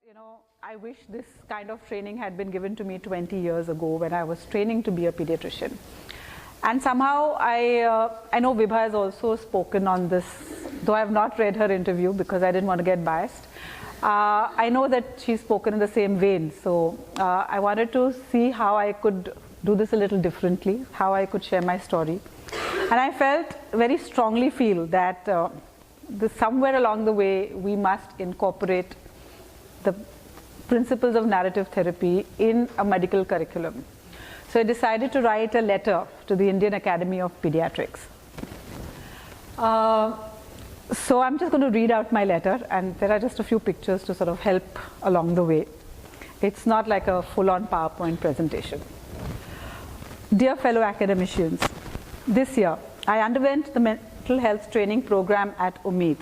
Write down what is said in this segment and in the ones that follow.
You know, I wish this kind of training had been given to me 20 years ago when I was training to be a pediatrician. And somehow I know Vibha has also spoken on this, though I have not read her interview because I didn't want to get biased. I know that she's spoken in the same vein, so I wanted to see how I could do this a little differently, how I could share my story. And I very strongly feel that somewhere along the way we must incorporate the principles of narrative therapy in a medical curriculum. So I decided to write a letter to the Indian Academy of Paediatrics. So I'm just going to read out my letter, and there are just a few pictures to sort of help along the way. It's not like a full-on PowerPoint presentation. Dear fellow academicians, this year I underwent the mental health training program at Ummeed.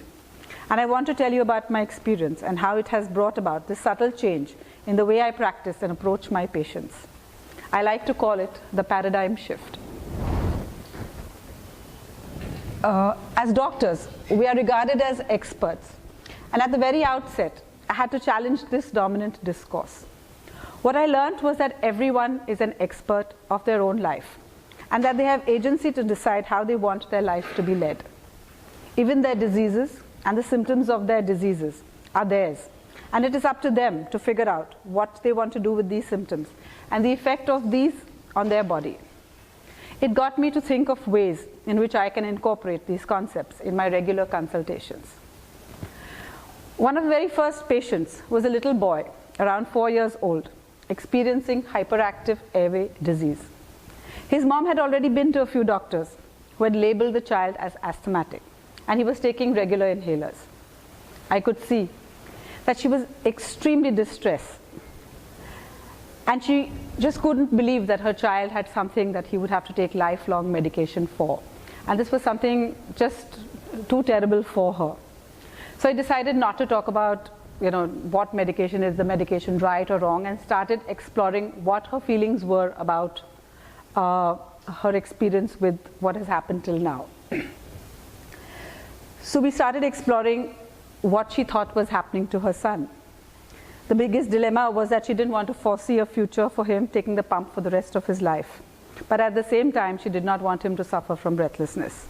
And I want to tell you about my experience and how it has brought about this subtle change in the way I practice and approach my patients. I like to call it the paradigm shift. As doctors, we are regarded as experts. And at the very outset, I had to challenge this dominant discourse. What I learned was that everyone is an expert of their own life, and that they have agency to decide how they want their life to be led. Even their diseases and the symptoms of their diseases are theirs, and it is up to them to figure out what they want to do with these symptoms and the effect of these on their body. It got me to think of ways in which I can incorporate these concepts in my regular consultations. One of the very first patients was a little boy, around 4 years old, experiencing hyperactive airway disease. His mom had already been to a few doctors who had labeled the child as asthmatic, and he was taking regular inhalers. I could see that she was extremely distressed, and she just couldn't believe that her child had something that he would have to take lifelong medication for. And this was something just too terrible for her. So I decided not to talk about, what medication is, the medication right or wrong, and started exploring what her feelings were about her experience with what has happened till now. So we started exploring what she thought was happening to her son. The biggest dilemma was that she didn't want to foresee a future for him taking the pump for the rest of his life. But at the same time, she did not want him to suffer from breathlessness.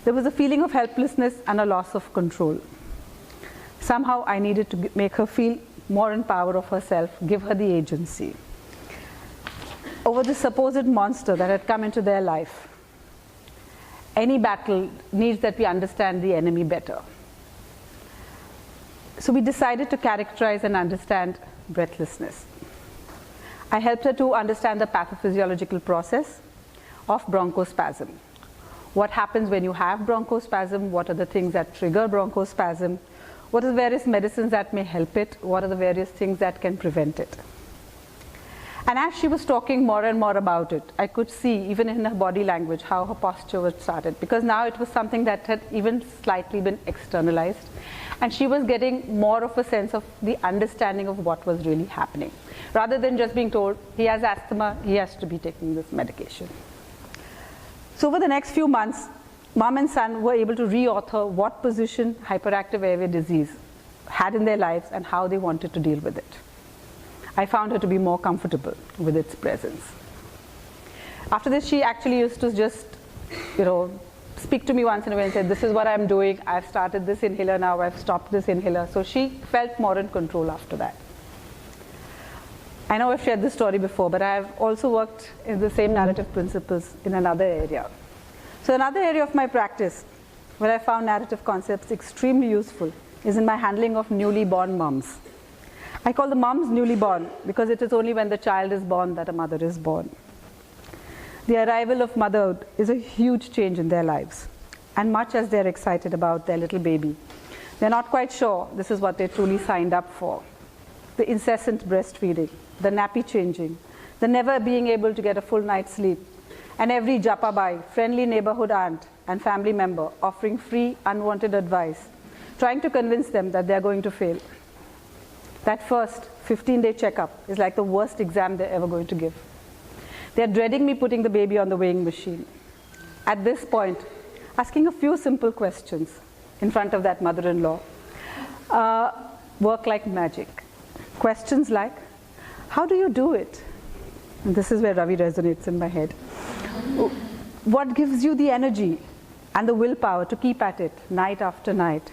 There was a feeling of helplessness and a loss of control. Somehow I needed to make her feel more in power of herself, give her the agency over the supposed monster that had come into their life. Any battle needs that we understand the enemy better. So we decided to characterize and understand breathlessness. I helped her to understand the pathophysiological process of bronchospasm. What happens when you have bronchospasm? What are the things that trigger bronchospasm? What are the various medicines that may help it? What are the various things that can prevent it? And as she was talking more and more about it, I could see, even in her body language, how her posture was started, because now it was something that had even slightly been externalized, and she was getting more of a sense of the understanding of what was really happening, rather than just being told, he has asthma, he has to be taking this medication. So over the next few months, mom and son were able to re-author what position hyperactive airway disease had in their lives and how they wanted to deal with it. I found her to be more comfortable with its presence. After this, she actually used to just, speak to me once in a while and say, this is what I'm doing, I've started this inhaler now, I've stopped this inhaler. So she felt more in control after that. I know I've shared this story before, but I've also worked in the same narrative principles in another area. So another area of my practice where I found narrative concepts extremely useful is in my handling of newly born moms. I call the moms newly born because it is only when the child is born that a mother is born. The arrival of motherhood is a huge change in their lives, and much as they're excited about their little baby, they're not quite sure this is what they truly signed up for. The incessant breastfeeding, the nappy changing, the never being able to get a full night's sleep, and every japabai, friendly neighborhood aunt and family member offering free, unwanted advice, trying to convince them that they're going to fail. That first 15-day checkup is like the worst exam they're ever going to give. They're dreading me putting the baby on the weighing machine. At this point, asking a few simple questions in front of that mother-in-law work like magic. Questions like, how do you do it? And this is where Ravi resonates in my head. What gives you the energy and the willpower to keep at it night after night?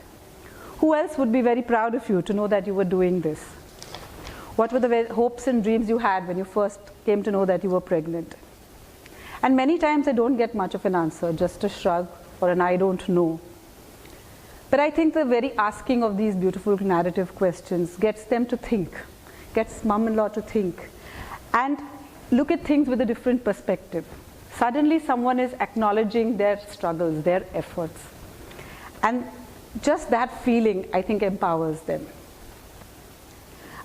Who else would be very proud of you to know that you were doing this? What were the hopes and dreams you had when you first came to know that you were pregnant? And many times I don't get much of an answer, just a shrug or an I don't know. But I think the very asking of these beautiful narrative questions gets them to think, gets mom-in-law to think, and look at things with a different perspective. Suddenly someone is acknowledging their struggles, their efforts. And just that feeling, I think, empowers them.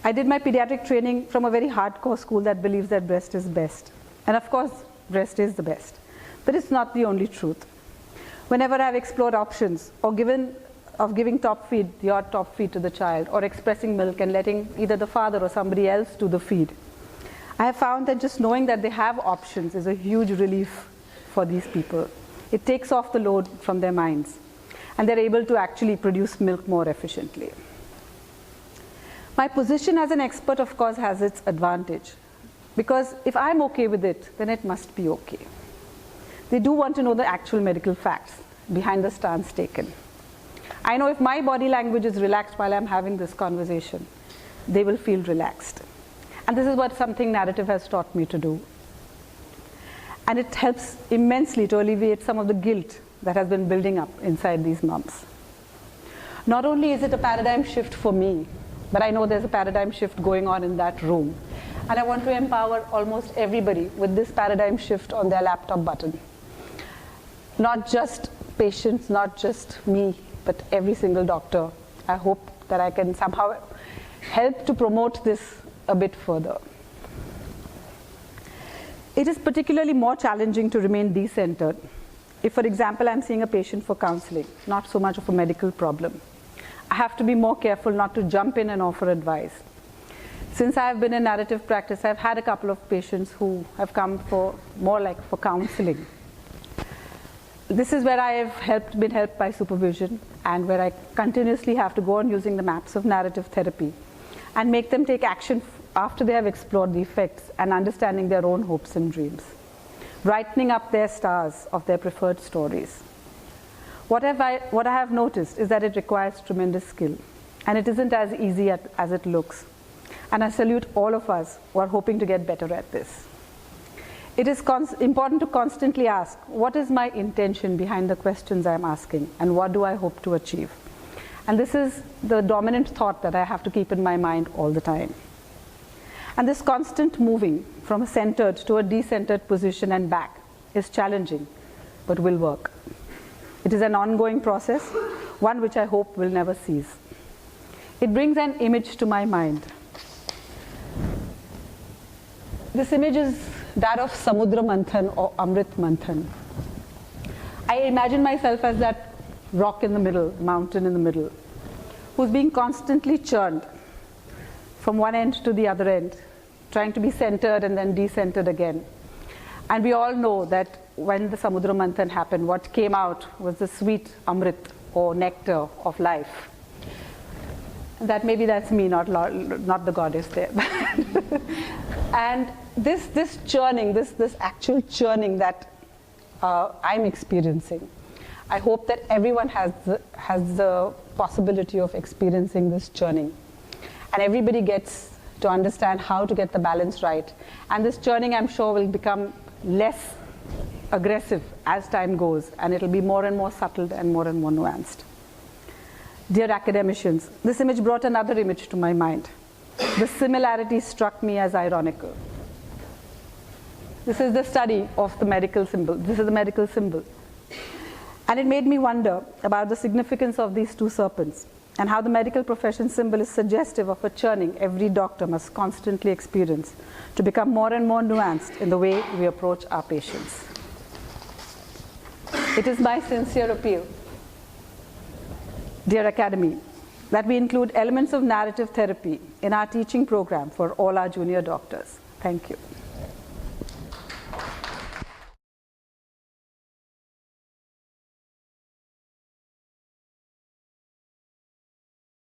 I did my pediatric training from a very hardcore school that believes that breast is best. And of course, breast is the best. But it's not the only truth. Whenever I've explored options of giving top feed, your top feed to the child, or expressing milk and letting either the father or somebody else do the feed, I have found that just knowing that they have options is a huge relief for these people. It takes off the load from their minds, and they're able to actually produce milk more efficiently. My position as an expert, of course, has its advantage, because if I'm okay with it, then it must be okay. They do want to know the actual medical facts behind the stance taken. I know if my body language is relaxed while I'm having this conversation, they will feel relaxed. And this is what something narrative has taught me to do. And it helps immensely to alleviate some of the guilt that has been building up inside these moms. Not only is it a paradigm shift for me, but I know there's a paradigm shift going on in that room. And I want to empower almost everybody with this paradigm shift on their laptop button. Not just patients, not just me, but every single doctor. I hope that I can somehow help to promote this a bit further. It is particularly more challenging to remain decentered. If, for example, I'm seeing a patient for counseling, not so much of a medical problem, I have to be more careful not to jump in and offer advice. Since I've been in narrative practice, I've had a couple of patients who have come for more like for counseling. This is where I have been helped by supervision, and where I continuously have to go on using the maps of narrative therapy and make them take action after they have explored the effects and understanding their own hopes and dreams, brightening up their stars of their preferred stories. What I have noticed is that it requires tremendous skill, and it isn't as easy as it looks. And I salute all of us who are hoping to get better at this. It is important to constantly ask, what is my intention behind the questions I'm asking, and what do I hope to achieve? And this is the dominant thought that I have to keep in my mind all the time. And this constant moving from a centered to a decentered position and back is challenging, but will work. It is an ongoing process, one which I hope will never cease. It brings an image to my mind. This image is that of Samudra Manthan or Amrit Manthan. I imagine myself as that rock in the middle, mountain in the middle, who's being constantly churned from one end to the other end, trying to be centered and then decentered again. And we all know that when the Samudra Manthan happened, what came out was the sweet Amrit or nectar of life. That maybe that's me, not the goddess there. And this churning, this actual churning that I'm experiencing, I hope that everyone has the possibility of experiencing this churning. And everybody gets to understand how to get the balance right. And this churning, I'm sure, will become less aggressive as time goes, and it'll be more and more subtle and more nuanced. Dear academicians, this image brought another image to my mind. The similarity struck me as ironical. This is the study of the medical symbol. This is the medical symbol. And it made me wonder about the significance of these two serpents and how the medical profession symbol is suggestive of a churning every doctor must constantly experience to become more and more nuanced in the way we approach our patients. It is my sincere appeal, dear Academy, that we include elements of narrative therapy in our teaching program for all our junior doctors. Thank you.